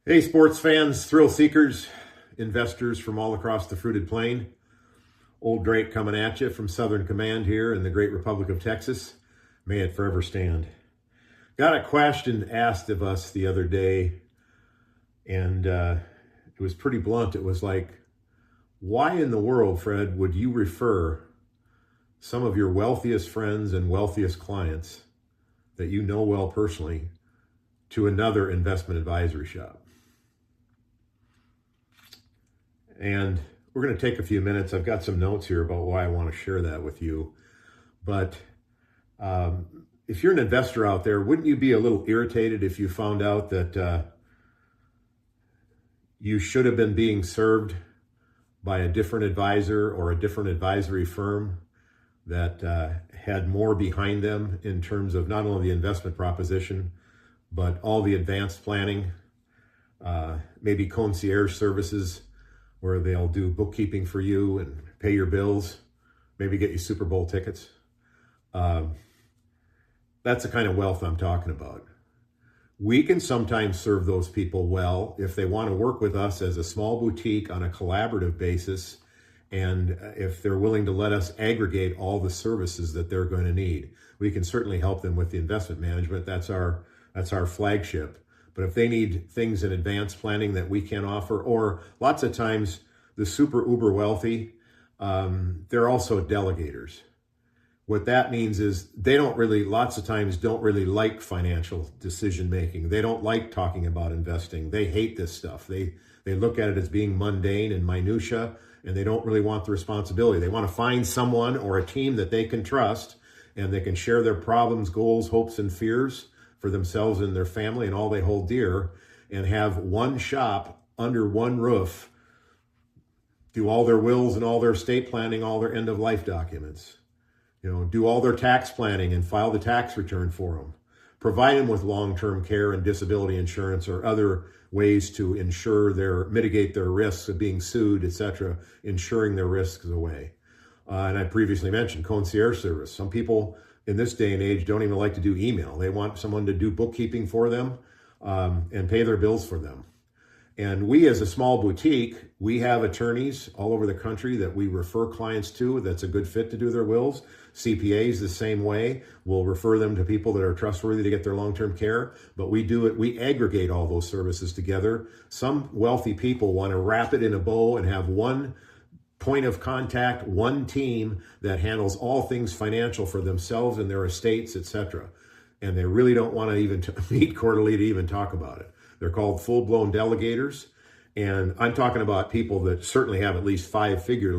Hey, sports fans, thrill seekers, investors from all across the fruited plain. Old Drake coming at you from Southern Command here in the great Republic of Texas. May it forever stand. Got a question asked of us the other day, and it was pretty blunt. It was like, why in the world, Fred, would you refer some of your wealthiest friends and wealthiest clients that you know well personally to another investment advisory shop? And we're going to take a few minutes. I've got some notes here about why I want to share that with you. But if you're an investor out there, wouldn't you be a little irritated if you found out that you should have been being served by a different advisor or a different advisory firm that had more behind them in terms of not only the investment proposition, but all the advanced planning, maybe concierge services, where they'll do bookkeeping for you and pay your bills, maybe get you Super Bowl tickets. That's the kind of wealth I'm talking about. We can sometimes serve those people well if they want to work with us as a small boutique on a collaborative basis, and if they're willing to let us aggregate all the services that they're going to need. We can certainly help them with the investment management. That's our flagship. But if they need things in advanced planning that we can offer, or lots of times the super uber wealthy, they're also delegators. What that means is they lots of times don't really like financial decision making. They don't like talking about investing. They hate this stuff. They look at it as being mundane and minutia, and they don't really want the responsibility. They want to find someone or a team that they can trust, and they can share their problems, goals, hopes, and fears for themselves and their family and all they hold dear, and have one shop under one roof do all their wills and all their estate planning, all their end of life documents, do all their tax planning and file the tax return for them, provide them with long-term care and disability insurance or other ways to mitigate their risks of being sued, etc., insuring their risks away. And I previously mentioned concierge service. Some people in this day and age don't even like to do email. They want someone to do bookkeeping for them and pay their bills for them. And we, as a small boutique, we have attorneys all over the country that we refer clients to that's a good fit to do their wills. CPAs the same way. We'll refer them to people that are trustworthy to get their long-term care. But we aggregate all those services together. Some wealthy people want to wrap it in a bow and have one point of contact, one team that handles all things financial for themselves and their estates, etc. And they really don't want to even meet quarterly to even talk about it. They're called full-blown delegators. And I'm talking about people that certainly have at least five figure.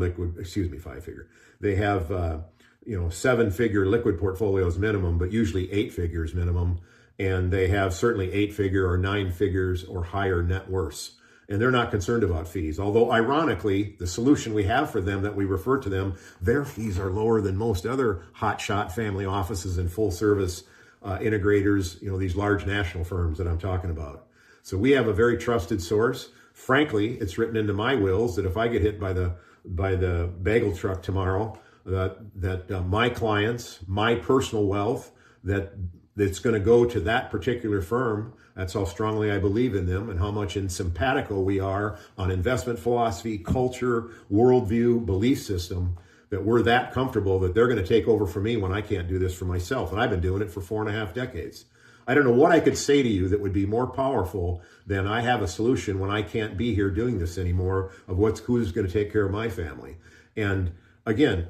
They have, 7-figure liquid portfolios minimum, but usually 8 figures minimum. And they have certainly 8-figure or 9 figures or higher net worths. And they're not concerned about fees. Although, ironically, the solution we have for them that we refer to them, their fees are lower than most other hotshot family offices and full-service integrators, these large national firms that I'm talking about. So we have a very trusted source. Frankly, it's written into my wills that if I get hit by the bagel truck tomorrow, that my clients, my personal wealth, that's going to go to that particular firm. That's how strongly I believe in them and how much in simpatico we are on investment philosophy, culture, worldview, belief system, that we're that comfortable that they're going to take over for me when I can't do this for myself. And I've been doing it for 4.5 decades. I don't know what I could say to you that would be more powerful than I have a solution when I can't be here doing this anymore of who's going to take care of my family. And again,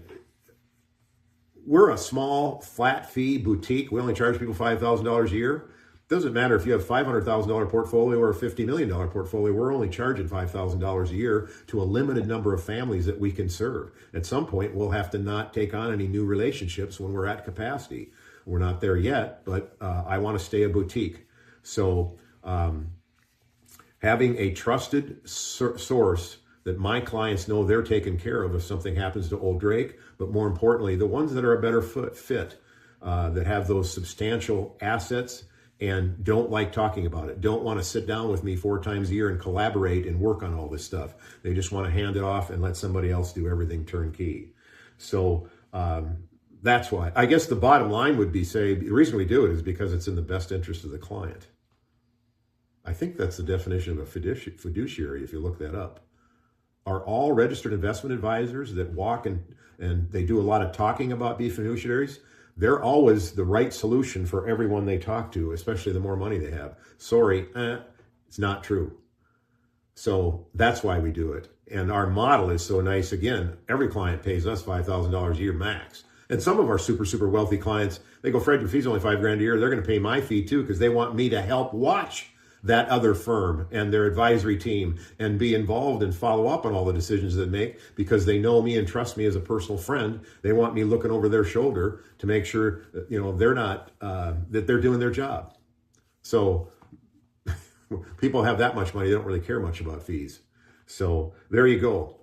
we're a small flat fee boutique. We only charge people $5,000 a year. Doesn't matter if you have $500,000 portfolio or a $50 million portfolio. We're only charging $5,000 a year to a limited number of families that we can serve. At some point, we'll have to not take on any new relationships when we're at capacity. We're not there yet, but I want to stay a boutique. So having a trusted source that my clients know they're taken care of if something happens to old Drake, but more importantly, the ones that are a better fit, that have those substantial assets and don't like talking about it, don't want to sit down with me 4 times a year and collaborate and work on all this stuff. They just want to hand it off and let somebody else do everything turnkey. So that's why. I guess the bottom line would be, the reason we do it is because it's in the best interest of the client. I think that's the definition of a fiduciary if you look that up. Are all registered investment advisors that walk and they do a lot of talking about being fiduciaries? They're always the right solution for everyone they talk to, especially the more money they have. Sorry, it's not true. So that's why we do it. And our model is so nice. Again, every client pays us $5,000 a year max. And some of our super wealthy clients, they go, Fred, your fee's only $5,000 a year. They're going to pay my fee too because they want me to help watch that other firm and their advisory team and be involved and follow up on all the decisions they make because they know me and trust me as a personal friend. They want me looking over their shoulder to make sure that, they're not, that they're doing their job. So people have that much money, they don't really care much about fees. So there you go.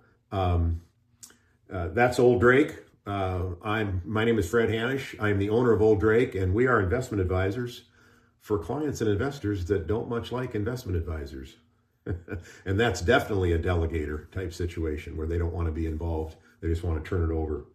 That's Old Drake. My name is Fred Hanisch. I'm the owner of Old Drake, and we are investment advisors for clients and investors that don't much like investment advisors. And that's definitely a delegator type situation where they don't want to be involved. They just want to turn it over.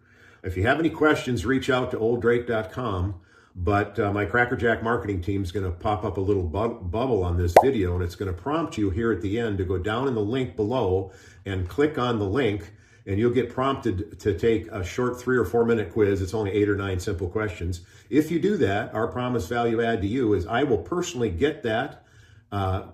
If you have any questions, reach out to olddrake.com. But my Crackerjack marketing team is going to pop up a little bubble on this video, and it's going to prompt you here at the end to go down in the link below and click on the link, and you'll get prompted to take a short 3 or 4 minute quiz. It's only 8 or 9 simple questions. If you do that, our promised value add to you is I will personally get that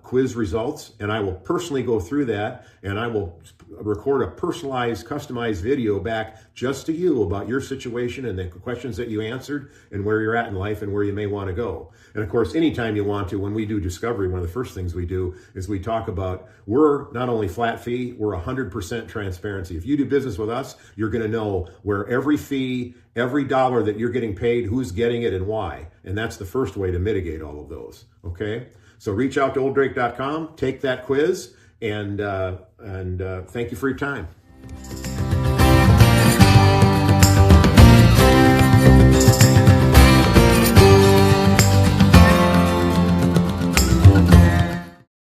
quiz results, and I will personally go through that, and I will record a personalized, customized video back just to you about your situation and the questions that you answered and where you're at in life and where you may want to go. And of course, anytime you want to, when we do discovery, one of the first things we do is we talk about we're not only flat fee, we're 100% transparency. If you do business with us, you're going to know where every fee, every dollar that you're getting paid, who's getting it and why. And that's the first way to mitigate all of those. Okay? So reach out to olddrake.com, take that quiz, and thank you for your time.